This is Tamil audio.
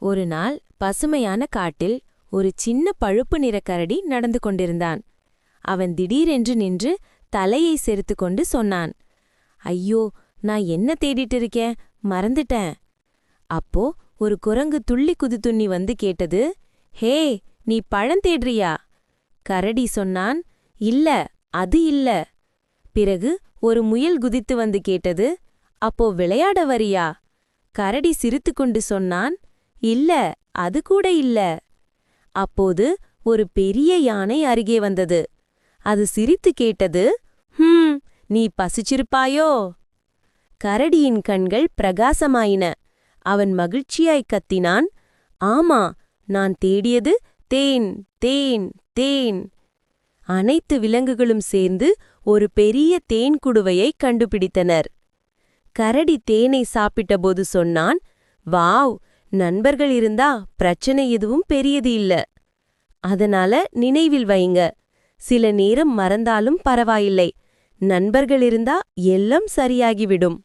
ஒரு நாள் பசுமையான காட்டில் ஒரு சின்ன பழுப்பு நிற கரடி நடந்து கொண்டிருந்தான். அவன் திடீரென்று நின்று தலையை செருத்து கொண்டு சொன்னான், ஐயோ, நான் என்ன தேடிட்டு இருக்கேன், மறந்துட்டேன். அப்போ ஒரு குரங்கு துள்ளி குதித்துண்ணி வந்து கேட்டது, ஹே, நீ பழம் தேடுறியா? கரடி சொன்னான், இல்ல, அது இல்ல. பிறகு ஒரு முயல் குதித்து வந்து கேட்டது, அப்போ விளையாட வரியா? கரடி சிரித்துக்கொண்டு சொன்னான், இல்ல, அது கூட இல்ல. அப்போது ஒரு பெரிய யானை அருகே வந்தது. அது சிரித்து கேட்டது, நீ பசிச்சிருப்பாயோ? கரடியின் கண்கள் பிரகாசமாயின. அவன் மகிழ்ச்சியாய் கத்தினான், ஆமா, நான் தேடியது தேன், தேன், தேன். அனைத்து விலங்குகளும் சேர்ந்து ஒரு பெரிய தேன் குடுவையை கண்டுபிடித்தனர். கரடி தேனை சாப்பிட்டபோது சொன்னான், வாவ், நண்பர்கள் இருந்தா பிரச்சனை எதுவும் பெரியது இல்ல. அதனால நினைவில் வைங்க, சில நேரம் மறந்தாலும் பரவாயில்லை, நண்பர்கள் இருந்தா எல்லாம் சரியாகிவிடும்.